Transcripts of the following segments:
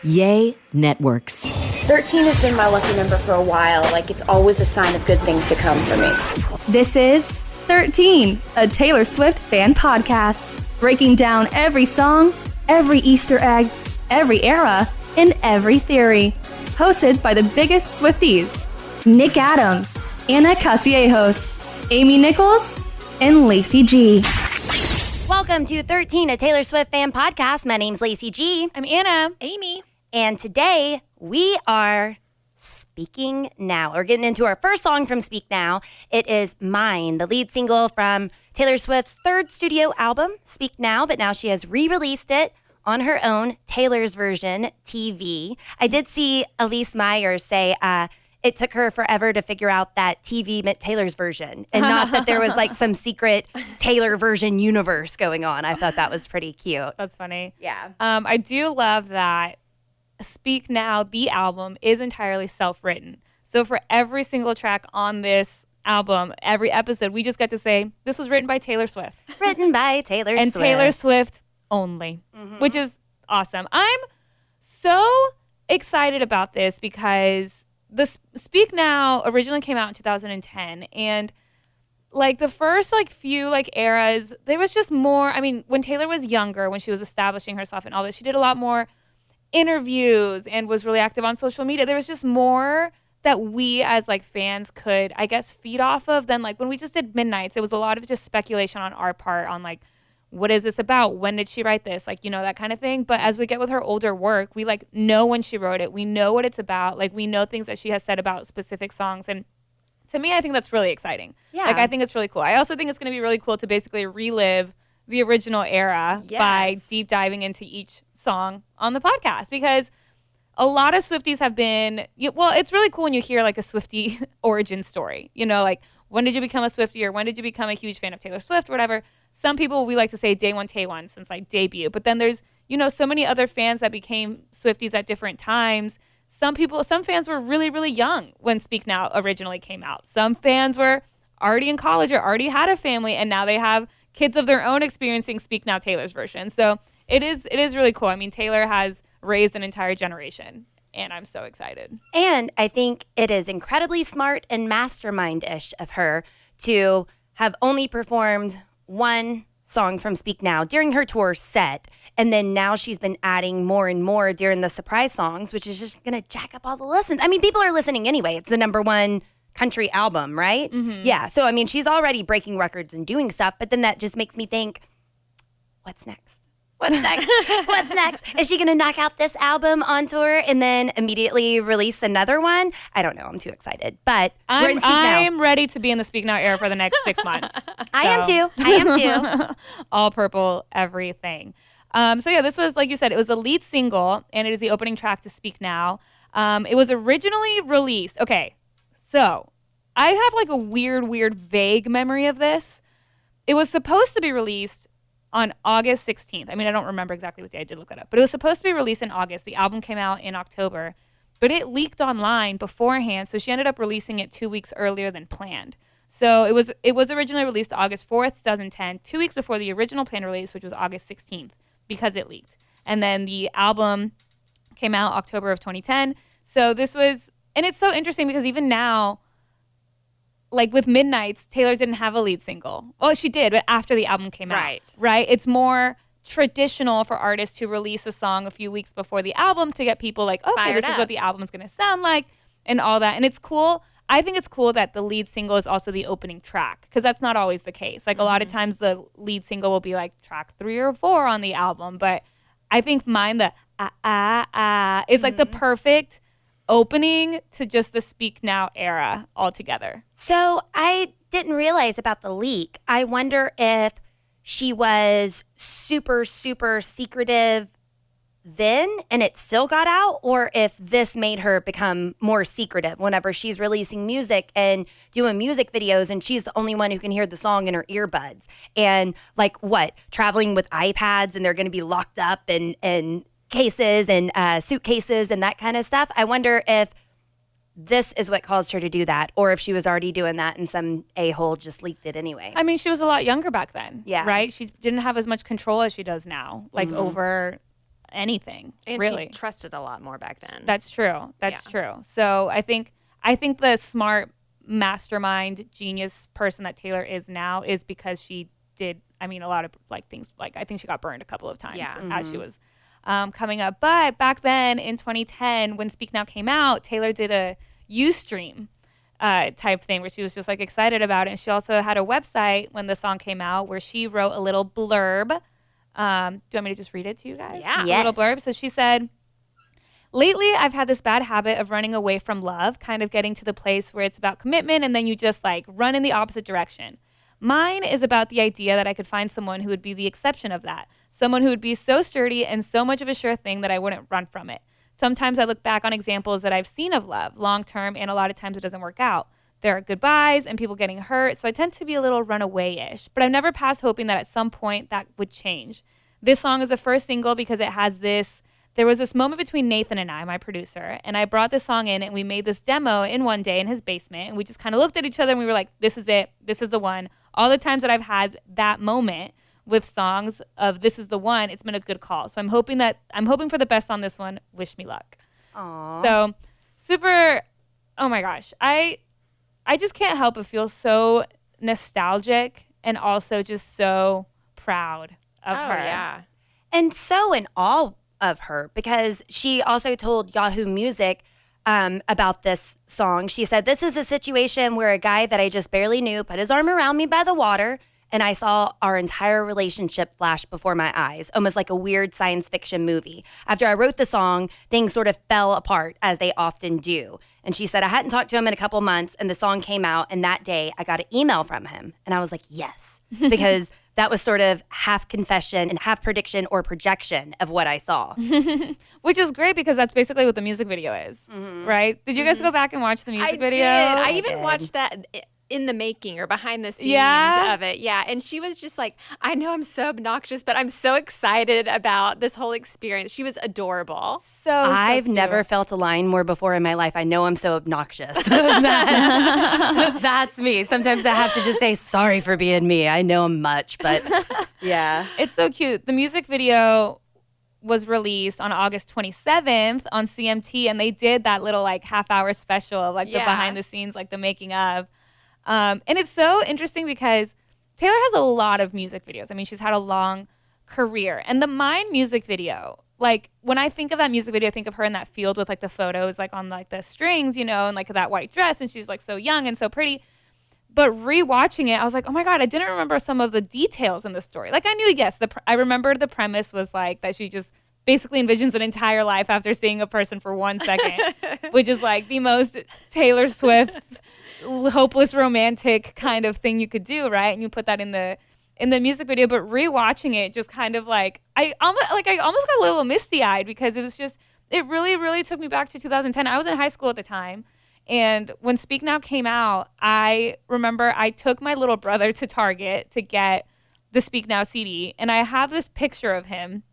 Yay Networks. 13 has been my lucky number for a while. Like, it's always a sign of good things to come for me. This is 13, a Taylor Swift fan podcast, breaking down every song, every Easter egg, every era, and every theory. Hosted by the biggest Swifties, Nick Adams, Anna Casillejos, Amy Nichols, and Lacey G. Welcome to 13, a Taylor Swift fan podcast. My name's Lacey G. I'm Anna. Amy. And today we are speaking now. We're getting into our first song from Speak Now. It is Mine, the lead single from Taylor Swift's third studio album, Speak Now, but now she has re-released it on her own, Taylor's Version TV. I did see Elise Myers say it took her forever to figure out that TV meant Taylor's version and not that there was like some secret Taylor version universe going on. I thought that was pretty cute. That's funny. Yeah. I do love that Speak Now, the album, is entirely self-written. So for every single track on this album, every episode, we just get to say, this was written by Taylor Swift. Written by Taylor and Swift. Taylor Swift only, which is awesome. I'm so excited about this because the Speak Now originally came out in 2010, and like the first few eras, there was just more. I mean, when Taylor was younger, when she was establishing herself and all this, she did a lot more interviews and was really active on social media. There was just more that we as fans could, I guess, feed off of than when we just did Midnights. It was a lot of just speculation on our part on what is this about? When did she write this? That kind of thing. But as we get with her older work, we know when she wrote it. We know what it's about. We know things that she has said about specific songs. And to me, I think that's really exciting. Yeah. I think it's really cool. I also think it's going to be really cool to basically relive the original era by deep diving into each song on the podcast, because a lot of Swifties have been, it's really cool when you hear a Swiftie origin story, when did you become a Swiftie, or when did you become a huge fan of Taylor Swift or whatever. Some people, we like to say day one, Tay one, since debut, but then there's, so many other fans that became Swifties at different times. Some fans were really, really young when Speak Now originally came out. Some fans were already in college or already had a family, and now they have kids of their own experiencing Speak Now Taylor's version. So it is really cool. I mean, Taylor has raised an entire generation, and I'm so excited. And I think it is incredibly smart and mastermind-ish of her to have only performed one song from Speak Now during her tour set, and then now she's been adding more and more during the surprise songs, which is just going to jack up all the listens. I mean, people are listening anyway. It's the #1 country album, right? Mm-hmm. Yeah. So, I mean, she's already breaking records and doing stuff, but then that just makes me think, what's next? What's next? What's next? Is she going to knock out this album on tour and then immediately release another one? I don't know. I'm too excited. But we're in Speak Now. I'm ready to be in the Speak Now era for the next 6 months. I am too. All purple, everything. So yeah, this was, like you said, it was the lead single, and it is the opening track to Speak Now. It was originally released. Okay, so I have a weird, vague memory of this. It was supposed to be released on August 16th. I mean, I don't remember exactly what day. I did look that up. But it was supposed to be released in August. The album came out in October. But it leaked online beforehand, so she ended up releasing it 2 weeks earlier than planned. So it was originally released August 4th, 2010, 2 weeks before the original planned release, which was August 16th, because it leaked. And then the album came out October of 2010. So this was, and it's so interesting because even now, with Midnights, Taylor didn't have a lead single. Well, she did, but after the album came out. Right? It's more traditional for artists to release a song a few weeks before the album to get people okay, this is what the album is going to sound like and all that. And it's cool. I think it's cool that the lead single is also the opening track, because that's not always the case. A lot of times the lead single will be track 3 or 4 on the album, but I think Mine, the is the perfect opening to just the Speak Now era altogether. So I didn't realize about the leak. I wonder if she was super, super secretive then and it still got out, or if this made her become more secretive whenever she's releasing music and doing music videos and she's the only one who can hear the song in her earbuds, and traveling with iPads, and they're going to be locked up in cases and suitcases and that kind of stuff. I wonder if this is what caused her to do that, or if she was already doing that and some a-hole just leaked it anyway. I mean, she was a lot younger back then, yeah, right? She didn't have as much control as she does now, over anything. And really. she trusted a lot more back then. That's true. That's true. So I think the smart mastermind genius person that Taylor is now is because she did, I mean, a lot of like things, like I think she got burned a couple of times as she was coming up. But back then in 2010, when Speak Now came out, Taylor did a Ustream type thing where she was just like excited about it. And she also had a website when the song came out where she wrote a little blurb. Do you want me to just read it to you guys? Yeah. A little blurb. So she said, lately, I've had this bad habit of running away from love, kind of getting to the place where it's about commitment and then you just like run in the opposite direction. Mine is about the idea that I could find someone who would be the exception of that. Someone who would be so sturdy and so much of a sure thing that I wouldn't run from it. Sometimes I look back on examples that I've seen of love long term, and a lot of times it doesn't work out. There are goodbyes and people getting hurt, so I tend to be a little runaway-ish. But I've never passed hoping that at some point that would change. This song is the first single because it has this. There was this moment between Nathan and I, my producer, and I brought this song in and we made this demo in one day in his basement, and we just kind of looked at each other and we were like, this is it. This is the one. All the times that I've had that moment with songs of this is the one, it's been a good call. So I'm hoping for the best on this one. Wish me luck. Aww. So super, oh my gosh. I just can't help but feel so nostalgic and also just so proud of her. Yeah. And so in awe of her, because she also told Yahoo Music about this song. She said, this is a situation where a guy that I just barely knew put his arm around me by the water, and I saw our entire relationship flash before my eyes, almost like a weird science fiction movie. After I wrote the song, things sort of fell apart, as they often do. And she said, I hadn't talked to him in a couple months, and the song came out, and that day I got an email from him. And I was like, yes, because that was sort of half confession and half prediction or projection of what I saw. Which is great because that's basically what the music video is, right? Did you guys go back and watch the music video? I did. even watched that in the making or behind the scenes of it. Yeah. And she was just like, I know I'm so obnoxious, but I'm so excited about this whole experience. She was adorable. I've never felt a line more before in my life. I know I'm so obnoxious. That's me. Sometimes I have to just say sorry for being me. I know I'm much, but yeah. It's so cute. The music video was released on August 27th on CMT, and they did that little like half-hour special of like the behind the scenes, like the making of. And it's so interesting because Taylor has a lot of music videos. I mean, she's had a long career. And the Mine music video, like when I think of that music video, I think of her in that field with like the photos, like on like the strings, you know, and like that white dress. And she's like so young and so pretty. But rewatching it, I was like, oh my God, I didn't remember some of the details in the story. Like I knew, yes, I remembered the premise was like that she just basically envisions an entire life after seeing a person for 1 second, which is like the most Taylor Swift hopeless romantic kind of thing you could do, right? And you put that in the music video, but rewatching it just kind of like I almost got a little misty-eyed because it really, really took me back to 2010. I was in high school at the time, and when Speak Now came out, I remember I took my little brother to Target to get the Speak Now CD, and I have this picture of him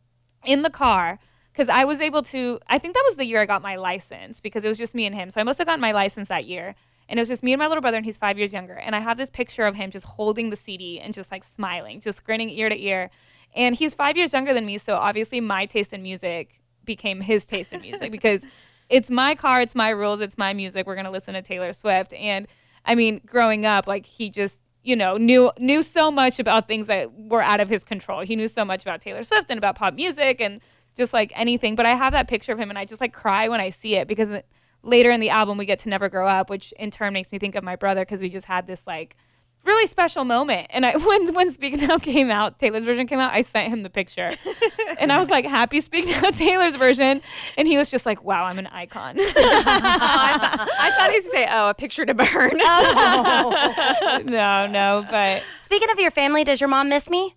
in the car because I was able to, I think that was the year I got my license because it was just me and him. So I must have gotten my license that year. And it was just me and my little brother, and he's 5 years younger. And I have this picture of him just holding the CD and just like smiling, just grinning ear to ear. And he's 5 years younger than me. So obviously my taste in music became his taste in music because it's my car, it's my rules, it's my music. We're going to listen to Taylor Swift. And I mean, growing up, like he just, you know, knew so much about things that were out of his control. He knew so much about Taylor Swift and about pop music and just like anything. But I have that picture of him and I just like cry when I see it because later in the album, we get to Never Grow Up, which in turn makes me think of my brother because we just had this like really special moment. And when Speak Now came out, Taylor's version came out, I sent him the picture. And I was like, happy Speak Now Taylor's version. And he was just like, wow, I'm an icon. I thought he was going to say, a picture to burn. No, but. Speaking of your family, does your mom miss me?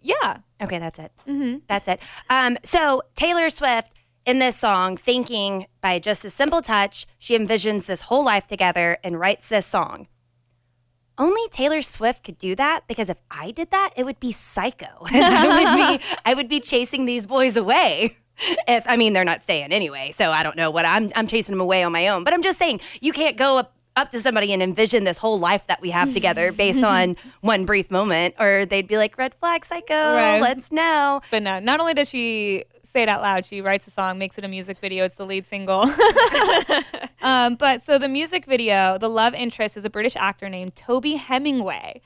Yeah. Okay, that's it. Mm-hmm. That's it. So Taylor Swift, in this song, thinking by just a simple touch, she envisions this whole life together and writes this song. Only Taylor Swift could do that because if I did that, it would be psycho. I would be chasing these boys away. They're not staying anyway, so I don't know what I'm chasing them away on my own. But I'm just saying, you can't go up to somebody and envision this whole life that we have together based on one brief moment, or they'd be like, red flag, psycho, let's know. But no, not only does she say it out loud, she writes a song, makes it a music video. It's the lead single. But so the music video, the love interest is a British actor named Toby Hemingway.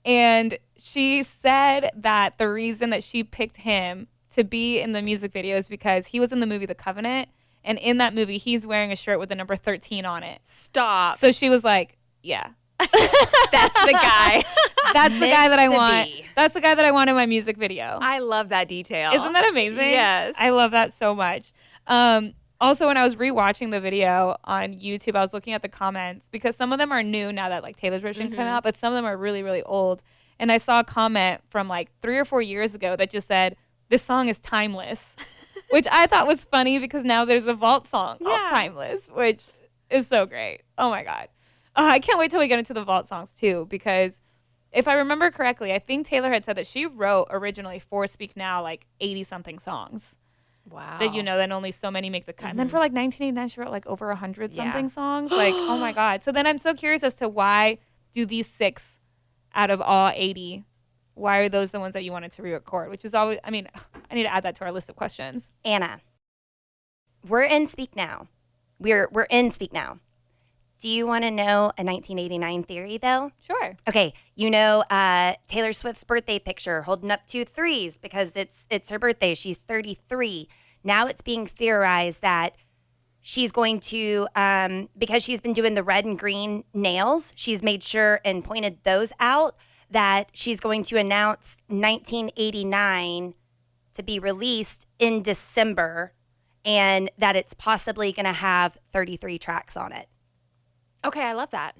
And she said that the reason that she picked him to be in the music video is because he was in the movie The Covenant. And in that movie, he's wearing a shirt with the number 13 on it. Stop. So she was like, yeah. That's the guy. That's the guy that I want. That's the guy that I want in my music video. I love that detail. Isn't that amazing? Yes. I love that so much. Also, when I was rewatching the video on YouTube, I was looking at the comments because some of them are new now that like Taylor's version came out, but some of them are really, really old. And I saw a comment from like 3 or 4 years ago that just said, this song is timeless, which I thought was funny because now there's a Vault song called Timeless, which is so great. Oh my God. I can't wait till we get into the Vault songs too, because if I remember correctly, I think Taylor had said that she wrote originally for Speak Now like 80-something songs. Wow. That, then only so many make the cut. And then for like 1989, she wrote like over 100-something songs. Like, oh my God. So then I'm so curious as to why do these 6 out of all 80, why are those the ones that you wanted to re-record? Which is always, I need to add that to our list of questions. Anna, we're in Speak Now. We're in Speak Now. Do you want to know a 1989 theory, though? Sure. Okay, Taylor Swift's birthday picture holding up 2 threes because it's her birthday. She's 33. Now it's being theorized that she's going to, because she's been doing the red and green nails, she's made sure and pointed those out, that she's going to announce 1989 to be released in December, and that it's possibly going to have 33 tracks on it. Okay, I love that.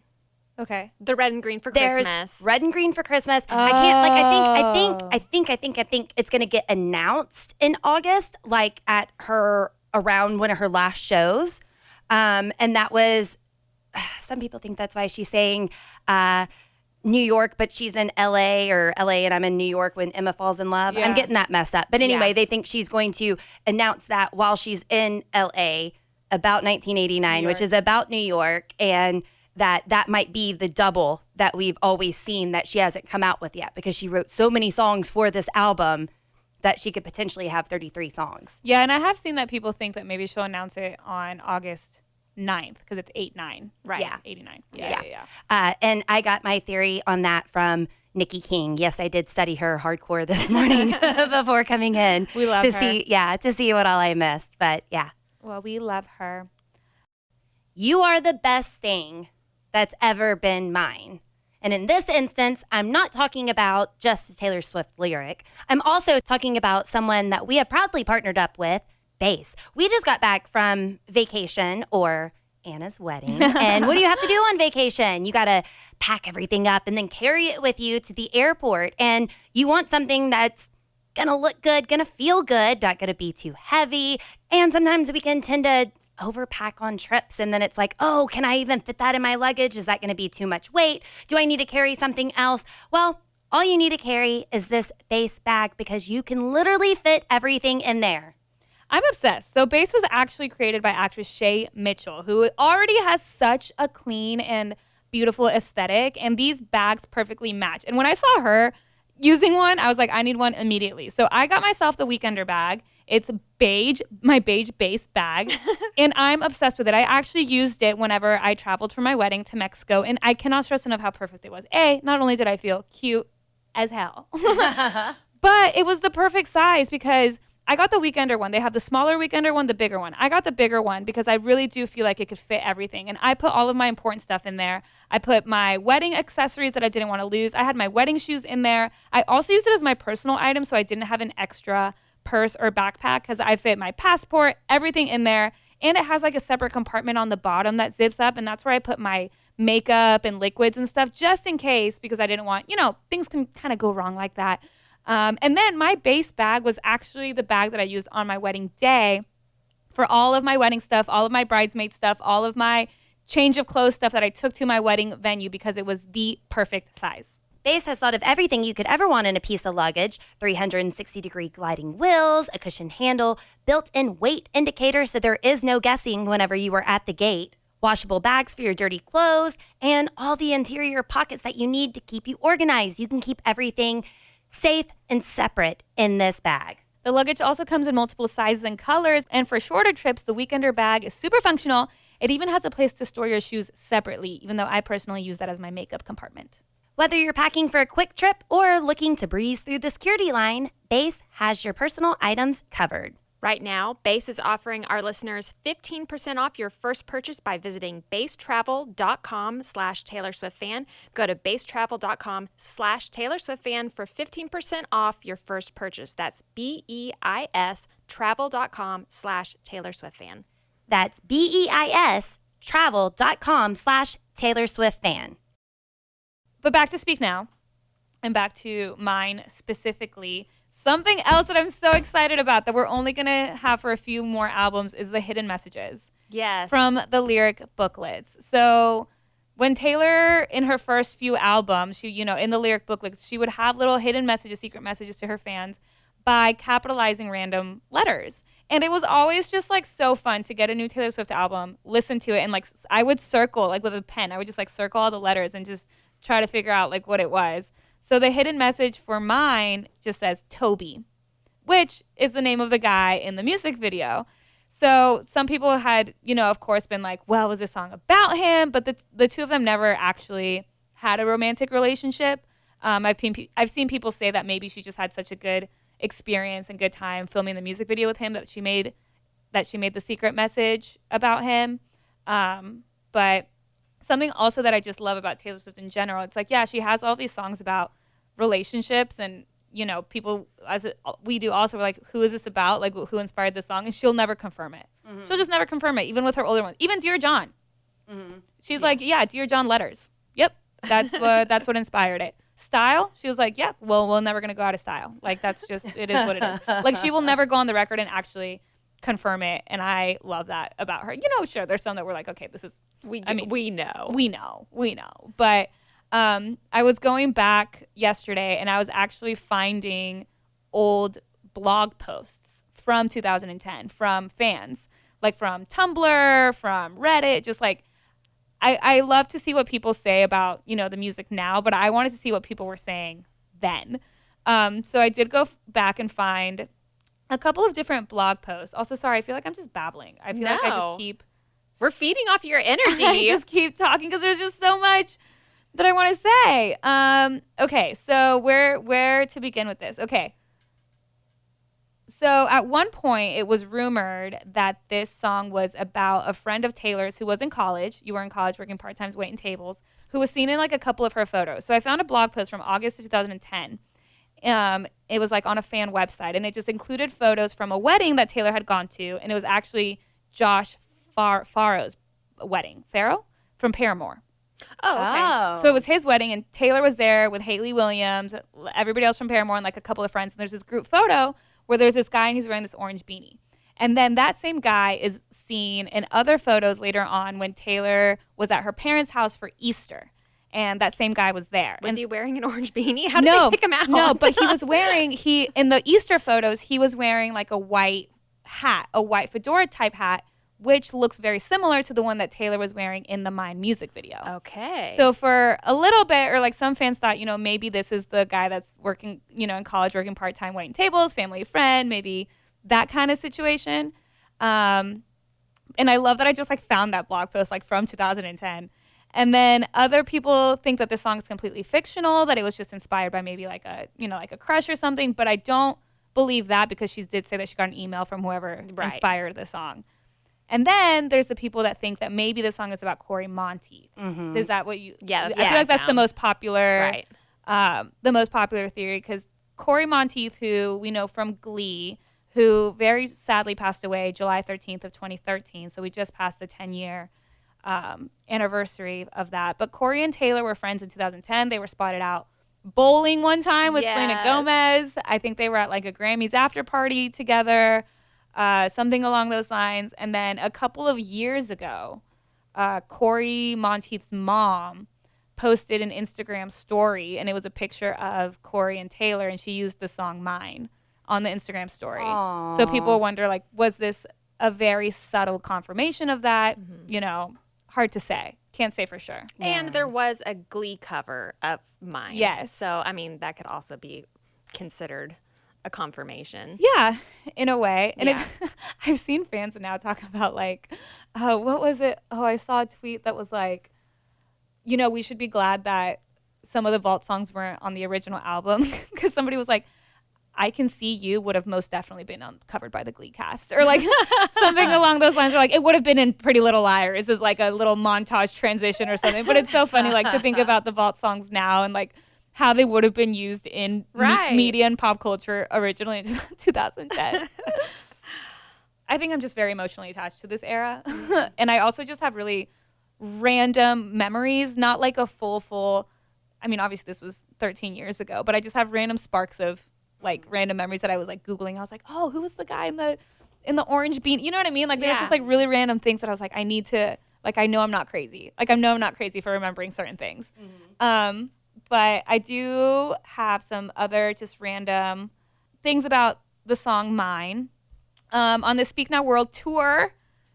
Okay. The red and green for There's Christmas. red and green for Christmas. I can't, I think it's going to get announced in August, like at around one of her last shows. And that was, some people think that's why she's saying New York, but she's in LA, or LA and I'm in New York when Emma falls in love. Yeah. I'm getting that messed up. But anyway, they think she's going to announce that while she's in LA about 1989, which is about New York, and that might be the double that we've always seen that she hasn't come out with yet, because she wrote so many songs for this album that she could potentially have 33 songs. Yeah, and I have seen that people think that maybe she'll announce it on August 9th because it's 8-9. Right. Yeah. 89. Yeah. And I got my theory on that from Nikki King. Yes, I did study her hardcore this morning before coming in. We love to her. to see what all I missed. But yeah. Well, we love her. You are the best thing that's ever been mine. And in this instance, I'm not talking about just a Taylor Swift lyric. I'm also talking about someone that we have proudly partnered up with, Bass. We just got back from vacation, or Anna's wedding. And what do you have to do on vacation? You got to pack everything up and then carry it with you to the airport. And you want something that's going to look good, going to feel good, not going to be too heavy. And sometimes we can tend to overpack on trips, and then it's like, oh, can I even fit that in my luggage? Is that going to be too much weight? Do I need to carry something else? Well, all you need to carry is this Bass bag, because you can literally fit everything in there. I'm obsessed. So Bass was actually created by actress Shay Mitchell, who already has such a clean and beautiful aesthetic, and these bags perfectly match. And when I saw her using one, I was like, I need one immediately. So I got myself the Weekender bag. It's beige, my beige Bass bag, and I'm obsessed with it. I actually used it whenever I traveled for my wedding to Mexico, and I cannot stress enough how perfect it was. Not only did I feel cute as hell, but it was the perfect size, because I got the Weekender one. They have the smaller Weekender one, the bigger one. I got the bigger one because I really do feel like it could fit everything. And I put all of my important stuff in there. I put my wedding accessories that I didn't want to lose. I had my wedding shoes in there. I also used it as my personal item, so I didn't have an extra purse or backpack, because I fit my passport, everything in there. And it has like a separate compartment on the bottom that zips up. And that's where I put my makeup and liquids and stuff, just in case, because I didn't want, things can kind of go wrong like that. And then my Bass bag was actually the bag that I used on my wedding day for all of my wedding stuff, all of my bridesmaid stuff, all of my change of clothes stuff that I took to my wedding venue, because it was the perfect size. Bass has thought of everything you could ever want in a piece of luggage: 360-degree gliding wheels, a cushion handle, built-in weight indicator so there is no guessing whenever you are at the gate, washable bags for your dirty clothes, and all the interior pockets that you need to keep you organized. You can keep everything safe and separate in this bag. The luggage also comes in multiple sizes and colors, and for shorter trips, the Weekender bag is super functional. It even has a place to store your shoes separately, even though I personally use that as my makeup compartment. Whether you're packing for a quick trip or looking to breeze through the security line, Base has your personal items covered. Right now, Base is offering our listeners 15% off your first purchase by visiting basetravel.com/Taylor Swift fan. Go to basetravel.com/Taylor Swift fan for 15% off your first purchase. That's BEIS travel.com/Taylor Swift fan. That's BEIS travel.com/Taylor Swift fan. But back to Speak Now, and back to mine specifically. Something else that I'm so excited about that we're only going to have for a few more albums is the hidden messages. Yes. From the lyric booklets. So when Taylor, in her first few albums, she, in the lyric booklets, she would have little hidden messages, secret messages to her fans by capitalizing random letters. And it was always just like so fun to get a new Taylor Swift album, listen to it, and like I would circle, like with a pen, I would just like circle all the letters and just try to figure out like what it was. So the hidden message for mine just says Toby, which is the name of the guy in the music video. So some people had, of course, been like, well, was this song about him? But the two of them never actually had a romantic relationship. I've seen people say that maybe she just had such a good experience and good time filming the music video with him that she made the secret message about him. But something also that I just love about Taylor Swift in general, it's like, yeah, she has all these songs about relationships and, people, as we do also, we're like, who is this about? Like, who inspired this song? And she'll never confirm it. Mm-hmm. She'll just never confirm it, even with her older ones. Even Dear John. Mm-hmm. She's like, yeah, Dear John letters. Yep, that's what inspired it. Style, she was like, yeah, well, we're never going to go out of style. Like, that's just, it is what it is. Like, she will never go on the record and actually confirm it, and I love that about her. Sure, there's some that we're like, okay, this is we know. But I was going back yesterday, and I was actually finding old blog posts from 2010 from fans, like from Tumblr, from Reddit, just like I love to see what people say about the music now, but I wanted to see what people were saying then. So I did go back and find a couple of different blog posts. Also, sorry, I feel like I'm just babbling. I feel like I just keep... We're feeding off your energy. I just keep talking because there's just so much that I want to say. Okay, so where to begin with this? Okay. So at one point, it was rumored that this song was about a friend of Taylor's who was in college. You were in college working part-time waiting tables, who was seen in like a couple of her photos. So I found a blog post from August of 2010. It was like on a fan website, and it just included photos from a wedding that Taylor had gone to, and it was actually Josh Farrow's wedding. Farrow? From Paramore. Oh, okay. So it was his wedding, and Taylor was there with Hayley Williams, everybody else from Paramore, and like a couple of friends, and there's this group photo where there's this guy, and he's wearing this orange beanie. And then that same guy is seen in other photos later on when Taylor was at her parents' house for Easter. And that same guy was there. Was he wearing an orange beanie? How did they pick him out? No, but he was wearing, in the Easter photos, he was wearing like a white hat, a white fedora type hat, which looks very similar to the one that Taylor was wearing in the Mine music video. Okay. So for a little bit, or like some fans thought, maybe this is the guy that's working, in college, working part-time waiting tables, family friend, maybe that kind of situation. And I love that I just like found that blog post like from 2010. And then other people think that this song is completely fictional, that it was just inspired by maybe like a, like a crush or something. But I don't believe that because she did say that she got an email from whoever inspired the song. And then there's the people that think that maybe the song is about Corey Monteith. Mm-hmm. Is that what you? Yeah, I feel like that's the most popular, the most popular theory because Corey Monteith, who we know from Glee, who very sadly passed away July 13th of 2013. So we just passed the 10-year anniversary of that. But Corey and Taylor were friends in 2010. They were spotted out bowling one time with Selena Gomez. I think they were at like a Grammys after party together, something along those lines. And then a couple of years ago, Corey Monteith's mom posted an Instagram story, and it was a picture of Corey and Taylor, and she used the song Mine on the Instagram story. Aww. So people wonder, like, was this a very subtle confirmation of that? Mm-hmm. hard to say. Can't say for sure. And there was a Glee cover of Mine. Yes. So, I mean, that could also be considered a confirmation. Yeah, in a way. And Yeah. I've seen fans now talk about like, what was it? Oh, I saw a tweet that was like, you know, we should be glad that some of the vault songs weren't on the original album, because somebody was like, I Can See You would have most definitely been covered by the Glee cast, or like something along those lines, or like it would have been in Pretty Little Liars as like a little montage transition or something. But it's so funny like to think about the vault songs now and like how they would have been used in media and pop culture originally in 2010. I think I'm just very emotionally attached to this era. And I also just have really random memories, not like a full, I mean, obviously this was 13 years ago, but I just have random sparks of like random memories that I was like Googling. I was like, oh, who was the guy in the orange bean? You know what I mean? Like there's just like really random things that I was like, I need to, like, I know I'm not crazy. Like I know I'm not crazy for remembering certain things. But I do have some other just random things about the song Mine. On the Speak Now World tour,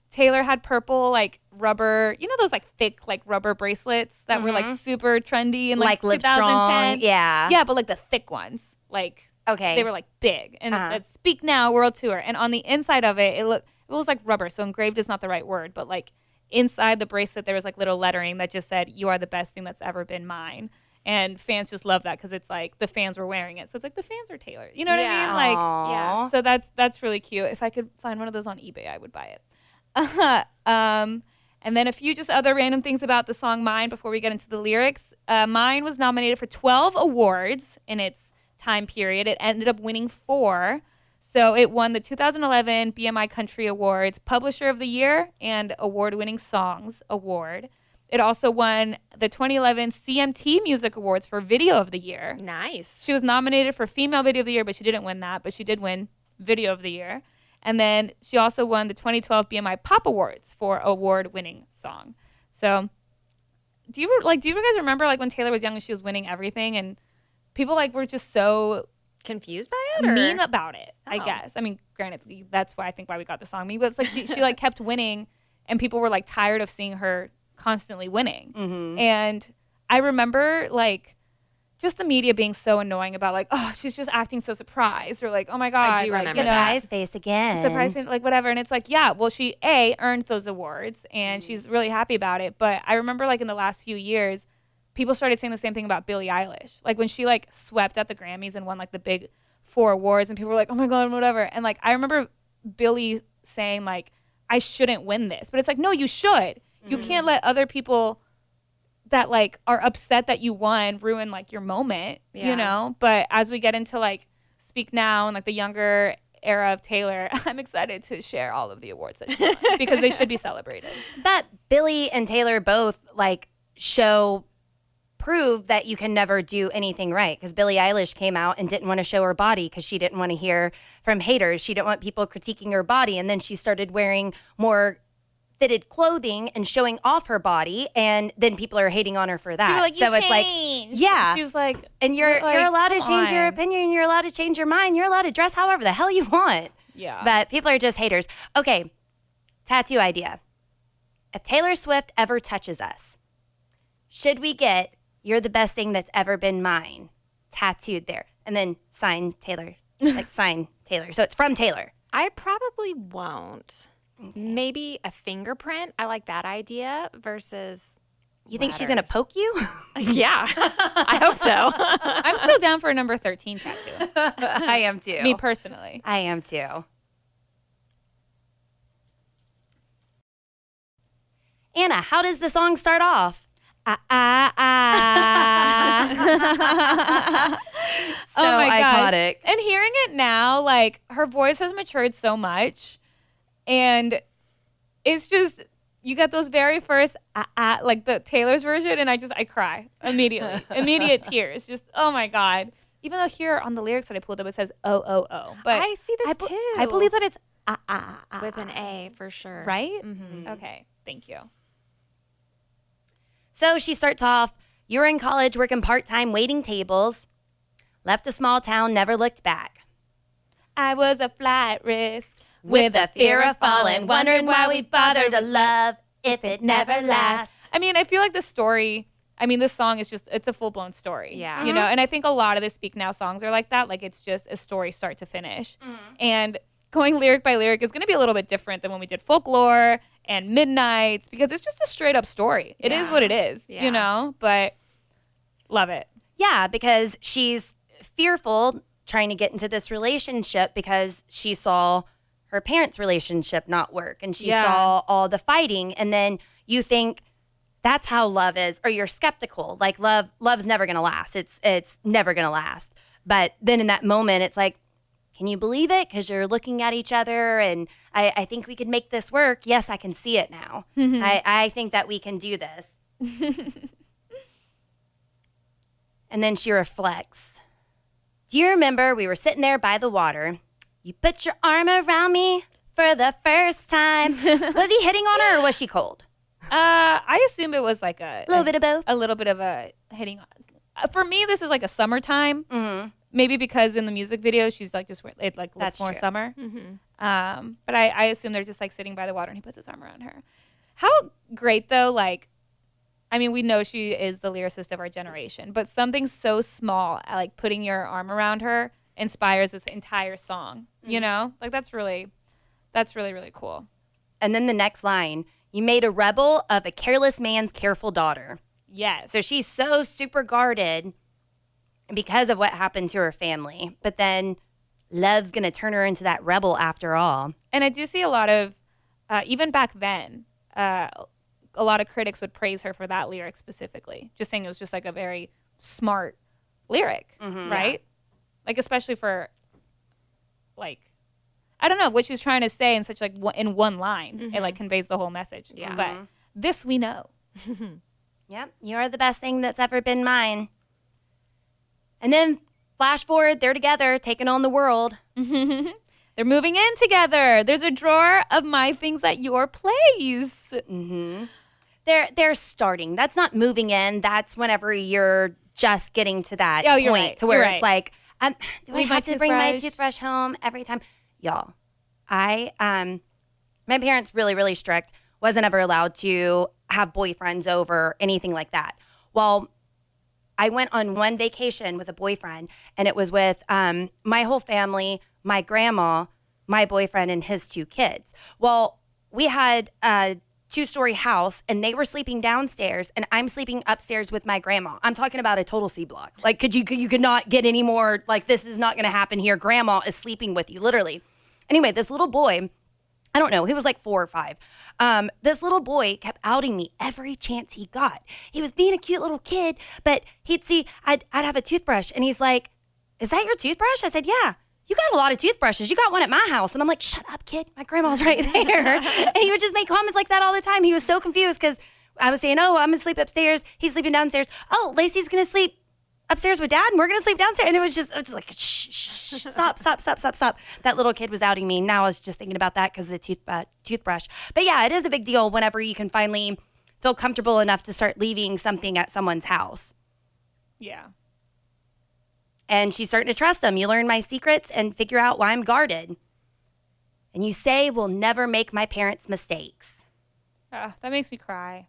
Taylor had purple like rubber, you know those like thick like rubber bracelets that were like super trendy in like 2010? Yeah, but like the thick ones. Like they were like big. And it said Speak Now World Tour. And on the inside of it, it was like rubber, so engraved is not the right word, but like inside the bracelet there was like little lettering that just said, "You are the best thing that's ever been mine." And fans just love that because it's like the fans were wearing it. So it's like the fans are Taylor. You know what I mean? Like, yeah. So that's really cute. If I could find one of those on eBay, I would buy it. And then a few just other random things about the song Mine before we get into the lyrics. Mine was nominated for 12 awards in its time period. It ended up winning 4. So it won the 2011 BMI Country Awards Publisher of the Year and Award-Winning Songs Award. It also won the 2011 CMT Music Awards for Video of the Year. Nice. She was nominated for Female Video of the Year, but she didn't win that. But she did win Video of the Year. And then she also won the 2012 BMI Pop Awards for Award-Winning Song. So do you guys remember like when Taylor was young and she was winning everything and people like were just so confused by it or mean about it, I guess. I mean, granted, that's why we got the song mean, but it's like she like kept winning and people were like tired of seeing her constantly winning. And I remember like just the media being so annoying about like, oh, she's just acting so surprised, or like, oh my God, I do remember surprise face again. Surprise face, like whatever. And it's like, yeah, well, she earned those awards and she's really happy about it. But I remember like in the last few years, people started saying the same thing about Billie Eilish. Like when she like swept at the Grammys and won like the big 4 awards and people were like, oh my God, whatever. And like, I remember Billie saying like, I shouldn't win this, but it's like, no, you should. You can't let other people that like are upset that you won ruin like your moment, you know? But as we get into like Speak Now and like the younger era of Taylor, I'm excited to share all of the awards that she won because they should be celebrated. But Billie and Taylor both like prove that you can never do anything right, because Billie Eilish came out and didn't want to show her body because she didn't want to hear from haters. She didn't want people critiquing her body. And then she started wearing more fitted clothing and showing off her body, and then people are hating on her for that. You're like, so it's like, yeah, she was like, and you're allowed to change your opinion, you're allowed to change your mind, you're allowed to dress however the hell you want. Yeah, but people are just haters. Okay, tattoo idea. If Taylor Swift ever touches us, should we get "You're the best thing that's ever been mine" tattooed there, and then sign Taylor, like sign Taylor, so it's from Taylor? I probably won't. Maybe a fingerprint. I like that idea versus. You think she's gonna poke you? Yeah, I hope so. I'm still down for a number 13 tattoo. I am too. Me personally. I am too. Anna, how does the song start off? So oh my iconic. Gosh. And hearing it now, like her voice has matured so much. And it's just, you get those very first, like the Taylor's version, and I cry immediately. Immediate tears. Just, oh my God. Even though here on the lyrics that I pulled up, it says, oh, oh, oh. But I see this too. I believe that it's, with an A for sure. Right? Okay. Thank you. So she starts off, "You were in college working part-time waiting tables. Left a small town, never looked back. I was a flight risk. With a fear of falling, wondering why we bother to love if it never lasts. I mean, I feel like the story, I mean, this song is just, it's a full-blown story. Yeah. You know, and I think a lot of the Speak Now songs are like that. Like, it's just a story start to finish. And going lyric by lyric is going to be a little bit different than when we did Folklore and Midnights, because it's just a straight-up story. It is what it is, you know? But love it. Yeah, because she's fearful trying to get into this relationship because she saw her parents' relationship not work, and she saw all the fighting, and then you think that's how love is, or you're skeptical. Like love's never gonna last. It's never gonna last. But then in that moment, it's like, can you believe it? Because you're looking at each other, and I think we could make this work. Yes, I can see it now. I think that we can do this. And then she reflects. Do you remember we were sitting there by the water? You put your arm around me for the first time. Was he hitting on her, or was she cold? I assume it was like a little bit of both. A little bit of a hitting. For me, this is like a summertime. Maybe because in the music video, she's like just it like looks That's more true. summer. But I assume they're just like sitting by the water, and he puts his arm around her. How great though! Like, I mean, we know she is the lyricist of our generation, but something so small, like putting your arm around her, inspires this entire song. You know, like that's really really cool. And then the next line, you made a rebel of a careless man's careful daughter. Yes. So she's so super guarded because of what happened to her family. But then love's going to turn her into that rebel after all. And I do see a lot of, even back then, a lot of critics would praise her for that lyric specifically, just saying it was just like a very smart lyric, right? Like, especially for, like, I don't know what she's trying to say in such like in one line. It like conveys the whole message. Yeah. But this we know. Yep, you're the best thing that's ever been mine. And then flash forward, they're together, taking on the world. They're moving in together. There's a drawer of my things at your place. They're starting. That's not moving in. That's whenever you're just getting to that Oh, you're point right. to where You're it's right. like, do I Leave my have to bring my toothbrush. toothbrush home every time? Y'all, my parents really strict. Wasn't ever allowed to have boyfriends over, anything like that. Well, I went on one vacation with a boyfriend, and it was with my whole family, my grandma, my boyfriend, and his 2 kids. Well, we had a 2-story house, and they were sleeping downstairs, and I'm sleeping upstairs with my grandma. I'm talking about a total C block. Like, you could not get any more, like, this is not going to happen here. Grandma is sleeping with you, literally. Anyway, this little boy, I don't know, he was like 4 or 5. This little boy kept outing me every chance he got. He was being a cute little kid, but he'd see I'd have a toothbrush, and he's like, "Is that your toothbrush?" I said, "Yeah." "You got a lot of toothbrushes. You got one at my house." And I'm like, "Shut up, kid. My grandma's right there." And he would just make comments like that all the time. He was so confused because I was saying, "Oh, I'm going to sleep upstairs. He's sleeping downstairs. Oh, Lacey's going to sleep upstairs with Dad, and we're going to sleep downstairs." And it was just like, shh, stop. That little kid was outing me. Now I was just thinking about that because of the toothbrush. But yeah, it is a big deal whenever you can finally feel comfortable enough to start leaving something at someone's house. Yeah. And she's starting to trust him. You learn my secrets and figure out why I'm guarded. And you say we'll never make my parents' mistakes. That makes me cry.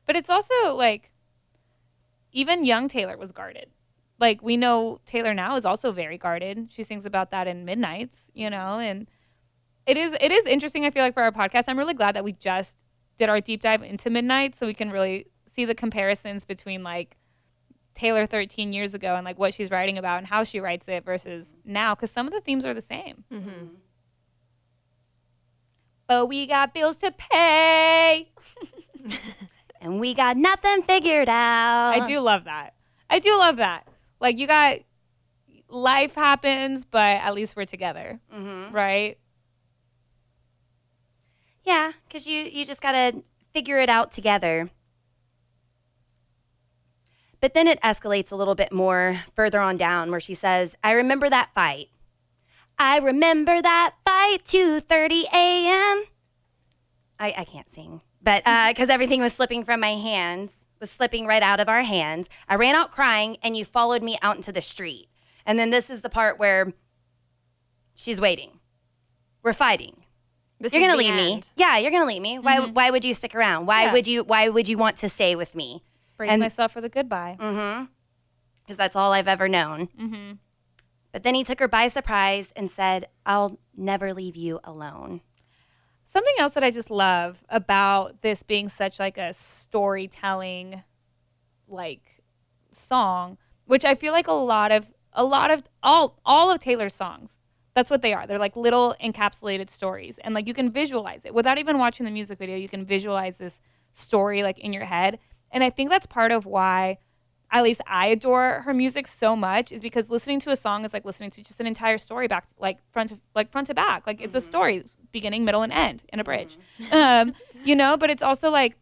But it's also like, even young Taylor was guarded. Like, we know Taylor now is also very guarded. She sings about that in Midnights, you know, and it is interesting, I feel like, for our podcast. I'm really glad that we just did our deep dive into Midnight so we can really see the comparisons between, like, Taylor 13 years ago and, like, what she's writing about and how she writes it versus now, because some of the themes are the same. But we got bills to pay. And we got nothing figured out. I do love that. Like, you got, life happens, but at least we're together, right? Yeah, because you just got to figure it out together. But then it escalates a little bit more further on down where she says, I remember that fight. I remember that fight, 2:30 a.m. I can't sing, but because everything was slipping from my hands, was slipping right out of our hands. I ran out crying, and you followed me out into the street. And then this is the part where she's waiting. We're fighting. This you're is gonna the leave me. end. Yeah, you're gonna leave me. Why would you stick around? Why would you want to stay with me? Brace myself for the goodbye. Because that's all I've ever known. But then he took her by surprise and said, I'll never leave you alone. Something else that I just love about this being such like a storytelling like song, which I feel like all of Taylor's songs, that's what they are. They're like little encapsulated stories. And like you can visualize it without even watching the music video. You can visualize this story like in your head. And I think that's part of why at least I adore her music so much, is because listening to a song is like listening to just an entire story back, like front to back. Like it's a story, beginning, middle, and end in a bridge. But it's also like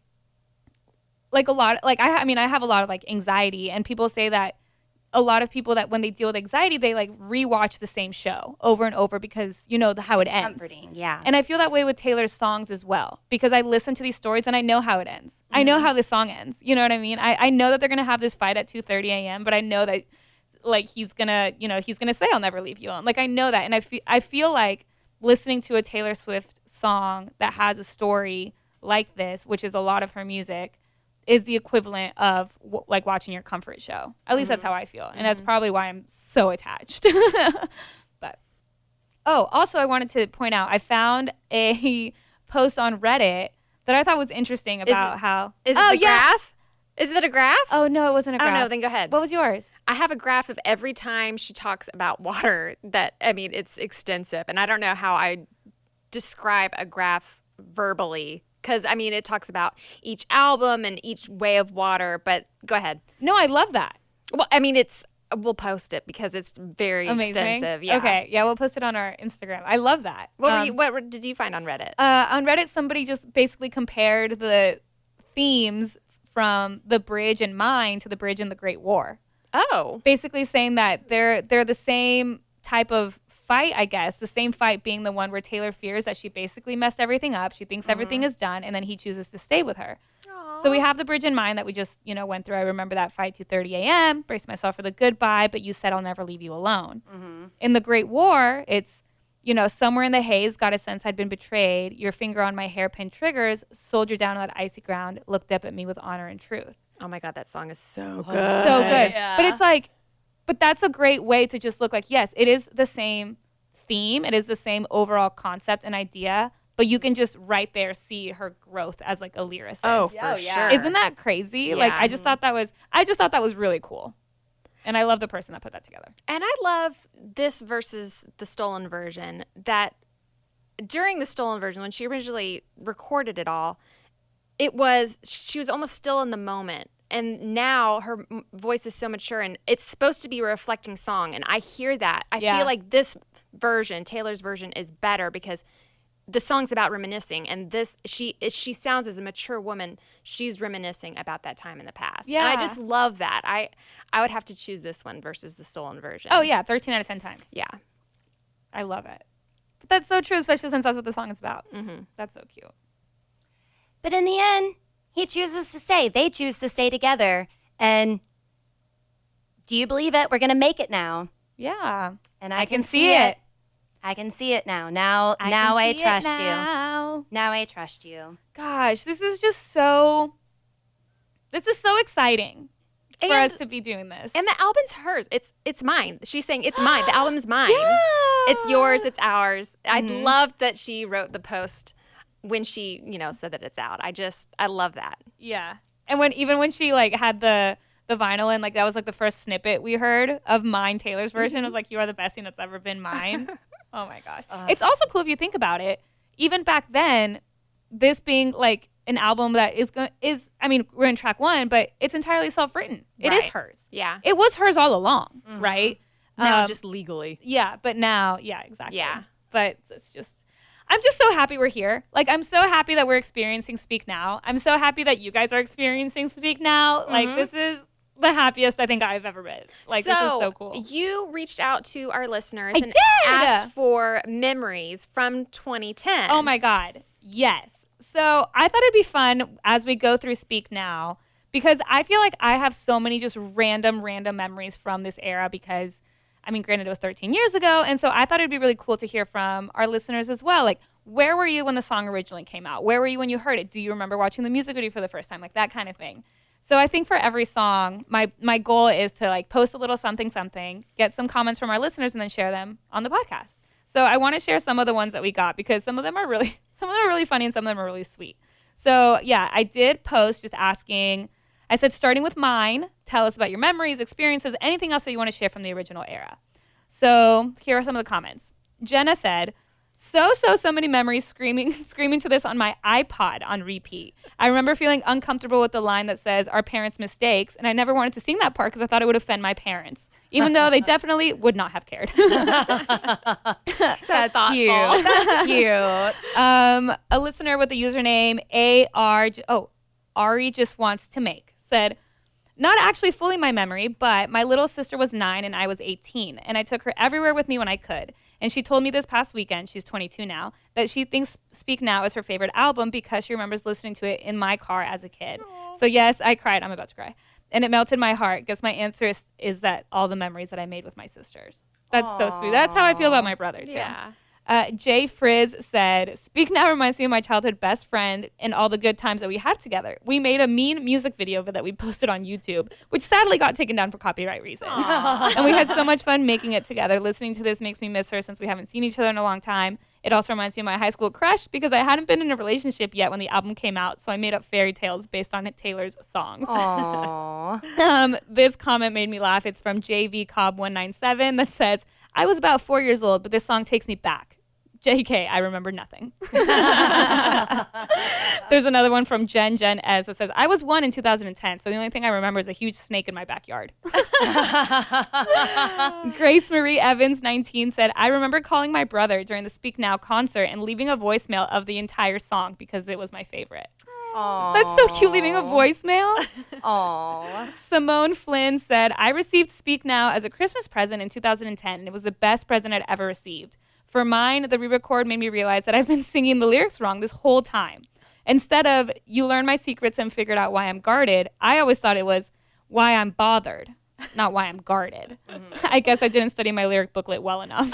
a lot. Like I have a lot of like anxiety, and people say that a lot of people that when they deal with anxiety, they like rewatch the same show over and over because how it ends. Comforting, yeah. And I feel that way with Taylor's songs as well, because I listen to these stories and I know how it ends. I know how this song ends. You know what I mean? I know that they're gonna have this fight at 2:30 a.m., but I know that like he's gonna say I'll never leave you alone. Like I know that, and I feel like listening to a Taylor Swift song that has a story like this, which is a lot of her music, is the equivalent of like watching your comfort show. At least that's how I feel. And that's probably why I'm so attached. But, also I wanted to point out, I found a post on Reddit that I thought was interesting about Is it a graph? Is it a graph? Oh, no, it wasn't a graph. Oh, no, then go ahead. What was yours? I have a graph of every time she talks about water it's extensive. And I don't know how I describe a graph verbally. Because, it talks about each album and each way of water, but go ahead. No, I love that. Well, we'll post it because it's very extensive. Yeah. Okay. Yeah, we'll post it on our Instagram. I love that. What did you find on Reddit? On Reddit, somebody just basically compared the themes from The Bridge and Mine to The Bridge and the Great War. Oh. Basically saying that they're the same type of fight, I guess, the same fight being the one where Taylor fears that she basically messed everything up. She thinks everything is done, and then he chooses to stay with her. Aww. So we have The Bridge in Mind that we just, went through. I remember that fight, 2:30 a.m., brace myself for the goodbye, but you said I'll never leave you alone. In The Great War, it's, somewhere in the haze, got a sense I'd been betrayed. Your finger on my hairpin triggers, soldier down on that icy ground, looked up at me with honor and truth. Oh my God, that song is so good. So good. Yeah. But it's like, but that's a great way to just look like, yes, it is the same theme. It is the same overall concept and idea, but you can just right there see her growth as like a lyricist. Oh, for sure. Isn't that crazy? Yeah. Like, I just thought that was really cool. And I love the person that put that together. And I love this versus the stolen version, that during the stolen version, when she originally recorded it all, she was almost still in the moment. And now her voice is so mature, and it's supposed to be a reflecting song. And I hear that. I feel like this version, Taylor's version, is better because the song's about reminiscing. And she sounds as a mature woman. She's reminiscing about that time in the past. Yeah. And I just love that. I would have to choose this one versus the stolen version. Oh, yeah. 13 out of 10 times. Yeah. I love it. But that's so true, especially since that's what the song is about. That's so cute. But in the end, he chooses to stay. They choose to stay together. And do you believe it? We're going to make it now. Yeah. And I can see it. I can see it now. Now I trust you. Now I trust you. Gosh, this is so exciting for us to be doing this. And the album's hers. It's mine. She's saying it's mine. The album's mine. Yeah. It's yours. It's ours. I loved that she wrote the post when she, said that it's out. I love that. Yeah. And when she like had the vinyl and like that was like the first snippet we heard of Mine, Taylor's version, it was like, you are the best thing that's ever been mine. Oh my gosh. It's also cool if you think about it. Even back then, this being like an album that we're in track 1, but it's entirely self-written. It is hers. Yeah. It was hers all along, right? Now just legally. Yeah, but now, yeah, exactly. Yeah. But I'm just so happy we're here. Like, I'm so happy that we're experiencing Speak Now. I'm so happy that you guys are experiencing Speak Now. Like, this is the happiest I think I've ever been. Like, this is so cool. You reached out to our listeners and did! asked for memories from 2010. Oh my God. Yes. So I thought it'd be fun as we go through Speak Now, because I feel like I have so many just random memories from this era because, granted, it was 13 years ago. And so I thought it'd be really cool to hear from our listeners as well. Like, where were you when the song originally came out? Where were you when you heard it? Do you remember watching the music video for the first time? Like that kind of thing. So I think for every song, my goal is to like post a little something, get some comments from our listeners, and then share them on the podcast. So I want to share some of the ones that we got because some of them are really funny and some of them are really sweet. So yeah, I did post just asking. I said, starting with mine, tell us about your memories, experiences, anything else that you want to share from the original era. So here are some of the comments. Jenna said, so many memories screaming to this on my iPod on repeat. I remember feeling uncomfortable with the line that says, our parents' mistakes, and I never wanted to sing that part because I thought it would offend my parents, even though they definitely would not have cared. That's cute. That's cute. A listener with the username Ari just wants to make said, not actually fully my memory, but my little sister was 9 and I was 18, and I took her everywhere with me when I could. And she told me this past weekend, she's 22 now, that she thinks Speak Now is her favorite album because she remembers listening to it in my car as a kid. Aww. So yes, I cried. I'm about to cry. And it melted my heart. Guess my answer is that all the memories that I made with my sisters. That's so sweet. That's how I feel about my brother, too. Yeah. Jay Frizz said, Speak Now reminds me of my childhood best friend and all the good times that we had together. We made a mean music video that we posted on YouTube, which sadly got taken down for copyright reasons. And we had so much fun making it together. Listening to this makes me miss her since we haven't seen each other in a long time. It also reminds me of my high school crush because I hadn't been in a relationship yet when the album came out, so I made up fairy tales based on Taylor's songs. Aww. This comment made me laugh. It's from JV Cobb 197 that says, I was about 4 years old, but this song takes me back. JK, I remember nothing. There's another one from Jen S that says, I was 1 in 2010, so the only thing I remember is a huge snake in my backyard. Grace Marie Evans, 19, said, I remember calling my brother during the Speak Now concert and leaving a voicemail of the entire song because it was my favorite. Aww. That's so cute, leaving a voicemail. Aww. Simone Flynn said, I received Speak Now as a Christmas present in 2010, and it was the best present I'd ever received. For mine, the re-record made me realize that I've been singing the lyrics wrong this whole time. Instead of, you learn my secrets and figured out why I'm guarded, I always thought it was why I'm bothered, not why I'm guarded. Mm-hmm. I guess I didn't study my lyric booklet well enough.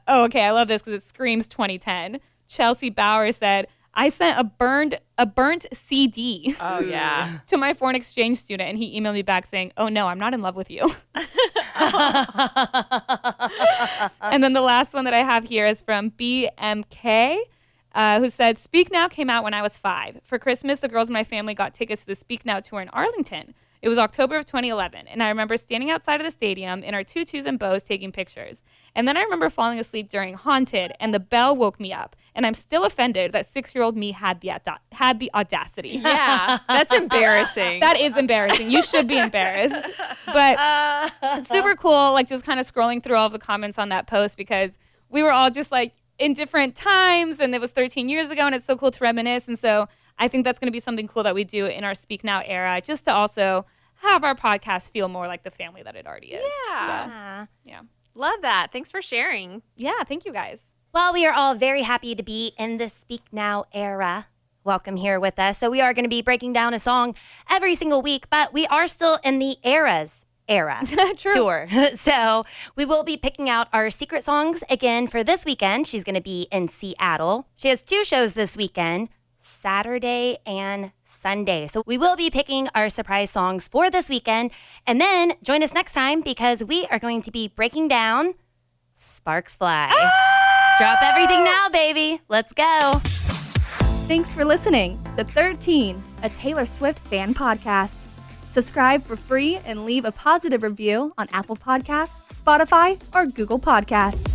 Oh, okay, I love this because it screams 2010. Chelsea Bauer said, I sent a burnt CD to my foreign exchange student, and he emailed me back saying, oh no, I'm not in love with you. And then the last one that I have here is from BMK, who said, Speak Now came out when I was 5. For Christmas, the girls in my family got tickets to the Speak Now tour in Arlington. It was October of 2011, and I remember standing outside of the stadium in our tutus and bows taking pictures. And then I remember falling asleep during Haunted, and the bell woke me up. And I'm still offended that 6-year-old me had the audacity. Yeah, that's embarrassing. That is embarrassing. You should be embarrassed. But it's super cool, like just kind of scrolling through all of the comments on that post because we were all just like in different times, and it was 13 years ago, and it's so cool to reminisce. And so I think that's going to be something cool that we do in our Speak Now era, just to also have our podcast feel more like the family that it already is. Yeah. So, yeah. Love that. Thanks for sharing. Yeah, thank you guys. Well, we are all very happy to be in the Speak Now era. Welcome here with us. So we are going to be breaking down a song every single week, but we are still in the era tour. So we will be picking out our secret songs again for this weekend. She's going to be in Seattle. She has 2 shows this weekend, Saturday and Sunday. So we will be picking our surprise songs for this weekend. And then join us next time because we are going to be breaking down Sparks Fly. Drop everything now, baby. Let's go. Thanks for listening to 13, a Taylor Swift fan podcast. Subscribe for free and leave a positive review on Apple Podcasts, Spotify, or Google Podcasts.